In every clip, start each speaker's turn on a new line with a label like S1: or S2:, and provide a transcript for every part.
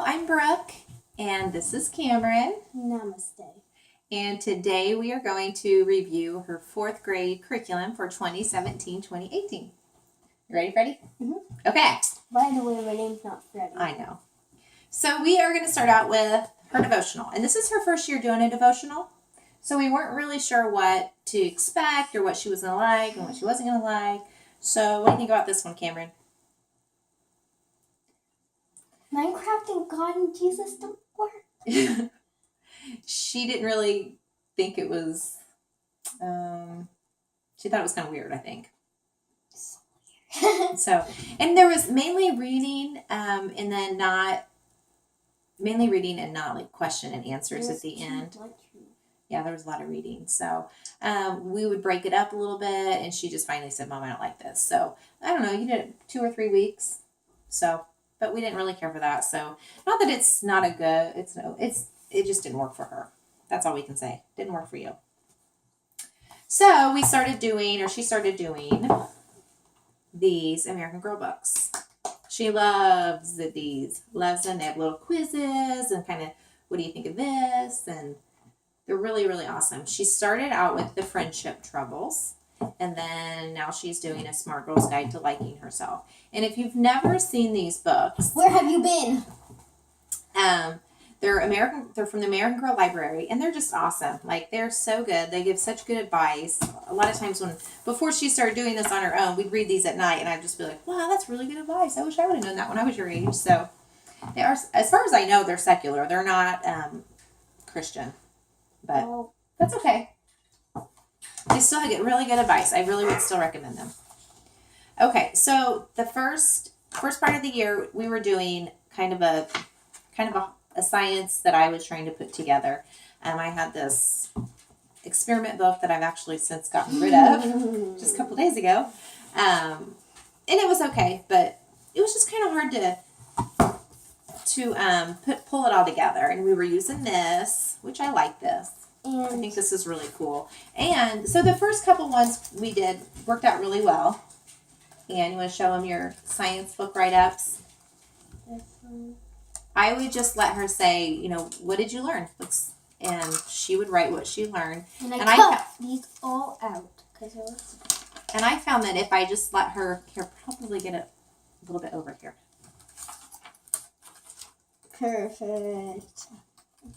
S1: I'm Brooke, and this is Cameron.
S2: Namaste.
S1: And today we are going to review her 4th grade curriculum for 2017-2018. You ready, Freddie?
S2: Mm-hmm.
S1: Okay.
S2: By the way, my name's not Freddie.
S1: I know. So we are going to start out with her devotional. And this is her first year doing a devotional. So we weren't really sure what to expect or what she was going to like and what she wasn't going to like. So what do you think about this one, Cameron?
S2: Minecraft and God and Jesus don't work.
S1: She didn't really think it was, she thought it was kind of weird, I think. So, and there was mainly reading, and then mainly reading and not like question and answers at the end. Yeah, there was a lot of reading. So, we would break it up a little bit, and she just finally said, Mom, I don't like this. So, I don't know, you did it 2 or 3 weeks. So, but we didn't really care for that. So, not that it's not a good, it just didn't work for her. That's all we can say. Didn't work for you. So, she started doing these American Girl books. She loves these. Loves them. They have little quizzes and kind of, what do you think of this? And they're really, really awesome. She started out with the friendship troubles. And then now she's doing a Smart Girl's Guide to Liking Herself. And if you've never seen these books,
S2: where have you been?
S1: They're from the American Girl Library, and they're just awesome. Like, they're so good. They give such good advice. A lot of times before she started doing this on her own, we'd read these at night, and I'd just be like, wow, that's really good advice. I wish I would have known that when I was your age. So they are, as far as I know, they're secular. They're not Christian, but that's okay. They still get really good advice. I really would still recommend them. Okay, so the first part of the year, we were doing kind of a science that I was trying to put together. I had this experiment book that I've actually since gotten rid of just a couple days ago. And it was okay, but it was just kind of hard to pull it all together. And we were using this, which I like this. And I think this is really cool. And so the first couple ones we did worked out really well. And you want to show them your science book write-ups? I would just let her say, what did you learn? And she would write what she learned.
S2: And I cut these all out.
S1: And I found that if I just let her, probably get it a little bit over here.
S2: Perfect.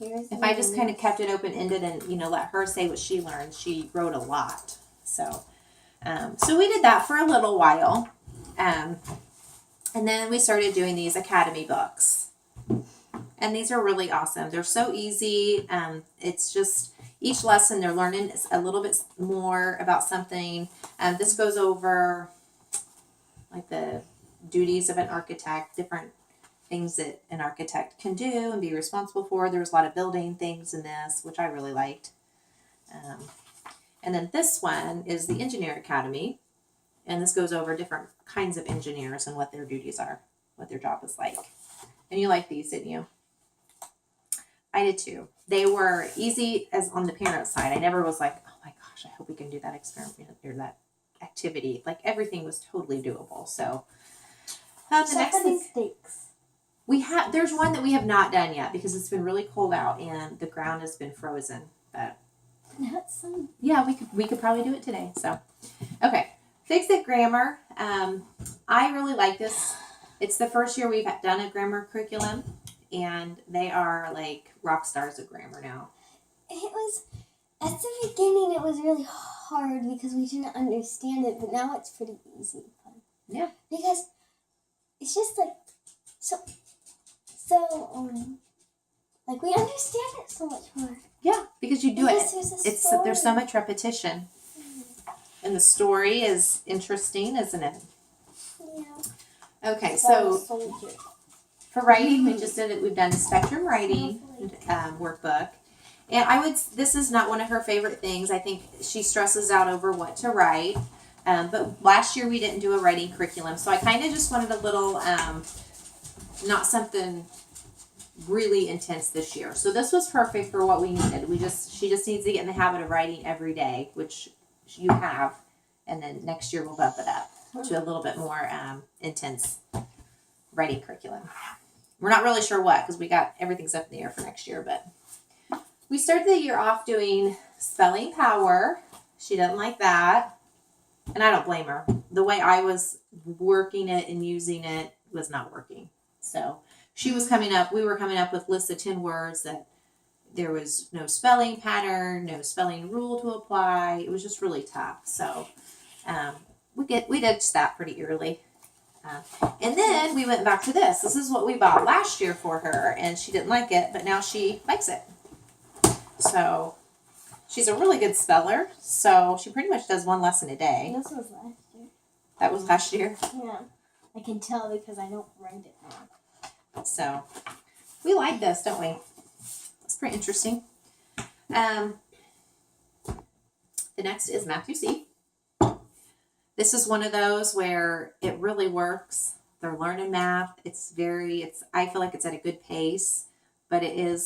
S1: If I just kind of kept it open-ended and, let her say what she learned, she wrote a lot. So we did that for a little while. And then we started doing these Academy books. And these are really awesome. They're so easy. It's just each lesson they're learning a little bit more about something. This goes over like the duties of an architect, different things that an architect can do and be responsible for. There was a lot of building things in this, which I really liked. And then this one is the Engineer Academy. And this goes over different kinds of engineers and what their duties are, what their job is like. And you liked these, didn't you? I did too. They were easy as on the parent side. I never was like, oh my gosh, I hope we can do that experiment or that activity. Like, everything was totally doable. So the next thing, there's one that we have not done yet because it's been really cold out and the ground has been frozen. But yeah, we could probably do it today. So okay, Fix It Grammar. I really like this. It's the first year we've done a grammar curriculum, and they are like rock stars of grammar now.
S2: It was, at the beginning, it was really hard because we didn't understand it, but now it's pretty easy and fun.
S1: Yeah.
S2: Because it's just like, like we understand it so much more.
S1: Yeah, because you do it. There's so much repetition. And the story is interesting, isn't it?
S2: Yeah.
S1: Okay, so for writing, we've done a spectrum writing workbook. And this is not one of her favorite things. I think she stresses out over what to write. But last year we didn't do a writing curriculum. So I kind of just wanted a little, not something really intense this year. So this was perfect for what we needed. She just needs to get in the habit of writing every day, which you have. And then next year we'll bump it up to a little bit more intense writing curriculum. We're not really sure what, because we got everything's up in the air for next year, but we started the year off doing spelling power. She doesn't like that, and I don't blame her. The way I was working it and using it was not working. So we were coming up with lists of 10 words that there was no spelling pattern, no spelling rule to apply. It was just really tough. So we ditched that pretty early. And then we went back to this. This is what we bought last year for her, and she didn't like it, but now she likes it. So she's a really good speller. So she pretty much does one lesson a day.
S2: This was last year.
S1: That was last year?
S2: Yeah. I can tell because I don't write it now.
S1: So we like this, don't we? It's pretty interesting. The next is Matthew C. This is one of those where it really works. They're learning math. I feel like it's at a good pace, but they're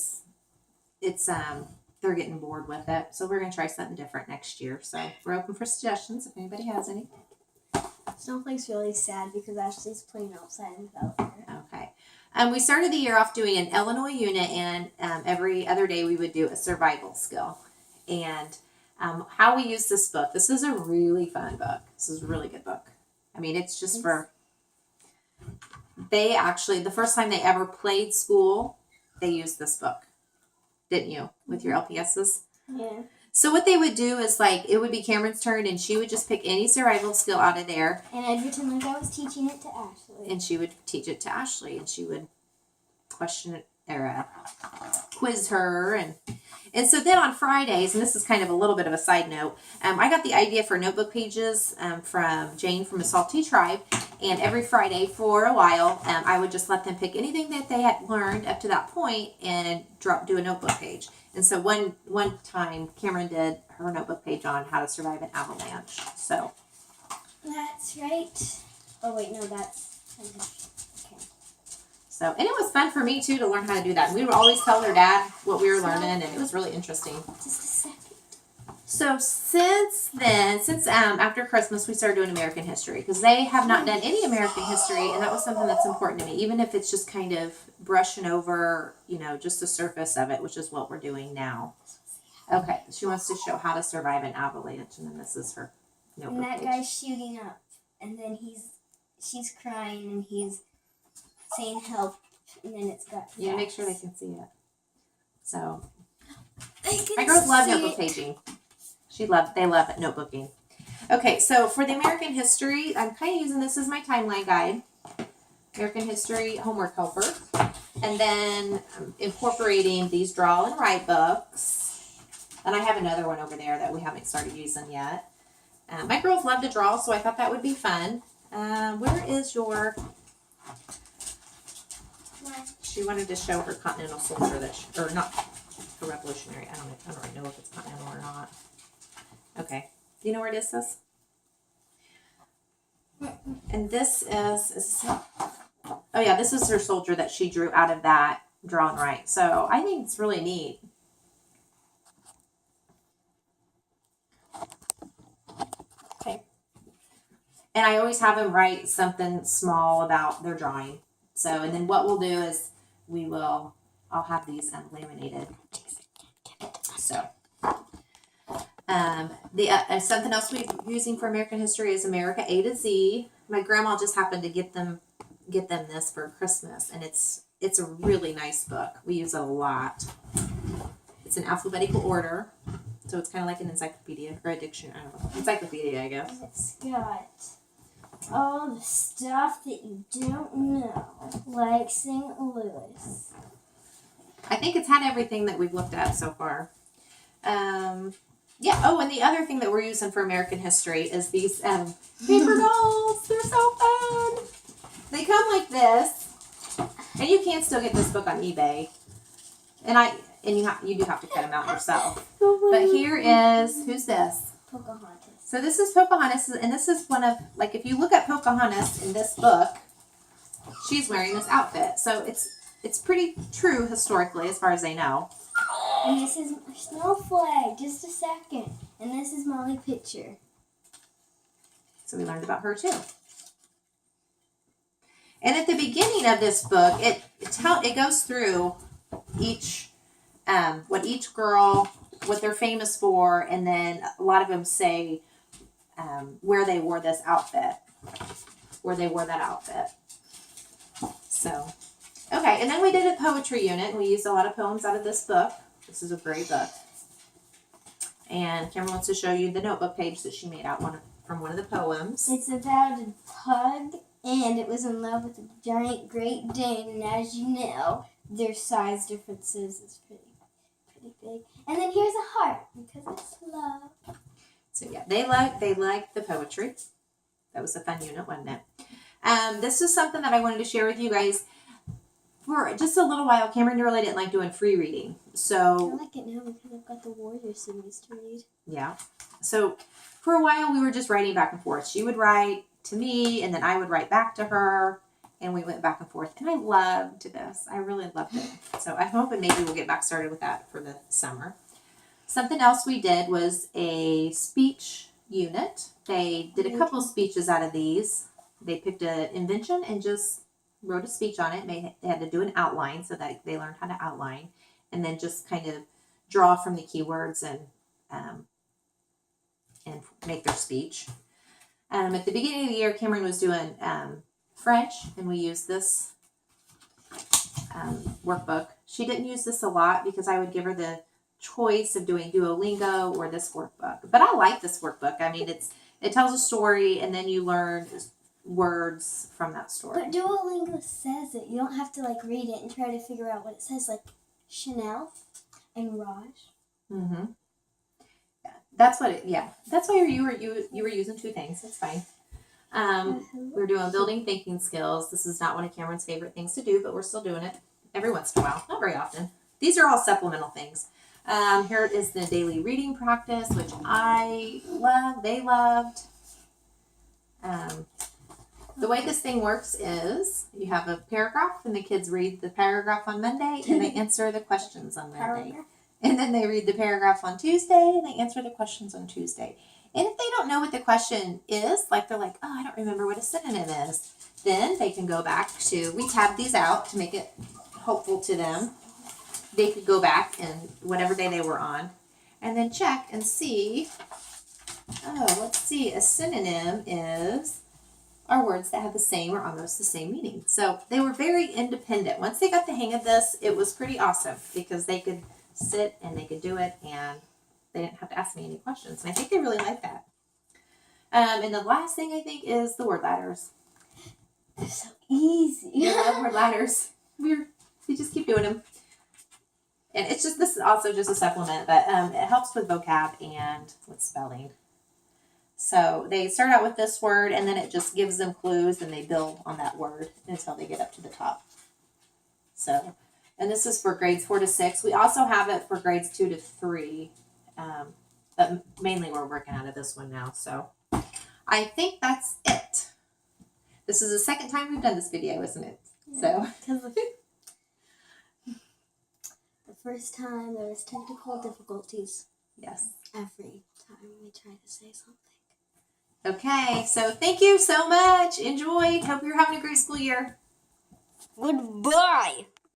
S1: getting bored with it. So we're going to try something different next year. So we're open for suggestions if anybody has any.
S2: Snowflake's really sad because Ashley's playing outside without her.
S1: Okay. We started the year off doing an Illinois unit, and every other day we would do a survival skill. And how we use this book. This is a really fun book. This is a really good book. I mean, it's just the first time they ever played school, they used this book. Didn't you? With your LPSs?
S2: Yeah.
S1: So what they would do is, like, it would be Cameron's turn, and she would just pick any survival skill out of there.
S2: And I'd pretend like I was teaching it to Ashley.
S1: And she would teach it to Ashley, and she would question it, or quiz her. And so then on Fridays, and this is kind of a little bit of a side note, I got the idea for notebook pages from Jane from a Salty Tribe. And every Friday for a while, I would just let them pick anything that they had learned up to that point and do a notebook page. And so one time, Cameron did her notebook page on how to survive an avalanche. So
S2: that's right. Oh wait, no, that's okay.
S1: So, and it was fun for me too to learn how to do that. And we would always tell their dad what we were learning, and it was really interesting.
S2: Just a second.
S1: So since after Christmas, we started doing American history because they have not done any American history, and that was something that's important to me, even if it's just kind of brushing over, just the surface of it, which is what we're doing now. Okay, she wants to show how to survive an avalanche, and then this is her notebook
S2: And that
S1: page.
S2: guy's shooting up, and then she's crying, and he's saying help, and then it's got.
S1: You make sure they can see it. So
S2: My
S1: my girls love notebook paging. They love notebooking. Okay, so for the American history, I'm kind of using this as my timeline guide. American history homework helper. And then I'm incorporating these draw and write books. And I have another one over there that we haven't started using yet. My girls love to draw, so I thought that would be fun. Where is your... She wanted to show her Continental Soldier or not a Revolutionary. I don't really know if it's Continental or not. Okay. Do you know where it is, sis? And this is her soldier that she drew out of that draw and write. So I think it's really neat. Okay. And I always have them write something small about their drawing. So, and then what we'll do is I'll have these laminated. So. Something else we're using for American history is America A to Z. My grandma just happened to get them this for Christmas, and it's a really nice book. We use it a lot. It's in alphabetical order, so it's kind of like an encyclopedia or a dictionary. I don't know, encyclopedia, I guess.
S2: It's got all the stuff that you don't know, like St. Louis. I
S1: think it's had everything that we've looked at so far. Yeah. Oh, and the other thing that we're using for American history is these paper dolls. They're so fun. They come like this, and you can still get this book on eBay. You do have to cut them out yourself. But here is who's this?
S2: Pocahontas.
S1: So this is Pocahontas, and this is one of if you look at Pocahontas in this book, she's wearing this outfit. So it's pretty true historically as far as they know.
S2: And this is Snowflake, just a second. And this is Molly Pitcher.
S1: So we learned about her too. And at the beginning of this book, it goes through each what each girl, what they're famous for, and then a lot of them say where they wore this outfit, where they wore that outfit. So, okay, and then we did a poetry unit, and we used a lot of poems out of this book. This is a great book. And Cameron wants to show you the notebook page that she made out from one of the poems.
S2: It's about a pug, and it was in love with a giant Great Dane, and as you know, their size differences is pretty big. And then here's a heart, because it's love.
S1: So yeah, they like the poetry. That was a fun unit, wasn't it? This is something that I wanted to share with you guys. For just a little while, Cameron really didn't like doing free reading. So
S2: I like it now because I've got the Warrior series to read.
S1: Yeah. So for a while, we were just writing back and forth. She would write to me, and then I would write back to her, and we went back and forth. And I loved this. I really loved it. So I'm hoping maybe we'll get back started with that for the summer. Something else we did was a speech unit. They did a couple speeches out of these. They picked an invention and just wrote a speech on it. They had to do an outline so that they learned how to outline, and then just kind of draw from the keywords and make their speech. At the beginning of the year, Cameron was doing French, and we used this workbook. She didn't use this a lot because I would give her the choice of doing Duolingo or this workbook. But I like this workbook. I mean, it tells a story, and then you learn words from that story.
S2: But Duolingo says it. You don't have to read it and try to figure out what it says, like Chanel and Raj.
S1: Mm-hmm. Yeah, that's what it. Yeah, that's why you were using two things. That's fine. We're doing building thinking skills. This is not one of Cameron's favorite things to do, but we're still doing it every once in a while. Not very often. These are all supplemental things. Here is the daily reading practice, which I love. They loved. The way this thing works is you have a paragraph, and the kids read the paragraph on Monday, and they answer the questions on Monday. And then they read the paragraph on Tuesday, and they answer the questions on Tuesday. And if they don't know what the question is, they're like, oh, I don't remember what a synonym is, then they can go back to, we tab these out to make it hopeful to them. They could go back and whatever day they were on, and then check and see, let's see, a synonym are words that have the same or almost the same meaning. So they were very independent. Once they got the hang of this, it was pretty awesome because they could sit and they could do it, and they didn't have to ask me any questions. And I think they really liked that. And the last thing I think is the word ladders.
S2: They're so easy.
S1: I love word ladders. We just keep doing them. And this is also just a supplement, but it helps with vocab and with spelling. So they start out with this word, and then it just gives them clues, and they build on that word until they get up to the top. So, and this is for grades 4 to 6. We also have it for grades 2 to 3, but mainly we're working out of this one now. So I think that's it. This is the second time we've done this video, isn't it?
S2: Yeah, so the first time there was technical difficulties.
S1: Yes.
S2: Every time we try to say something.
S1: Okay, so thank you so much. Enjoyed. Hope you're having a great school year.
S2: Goodbye.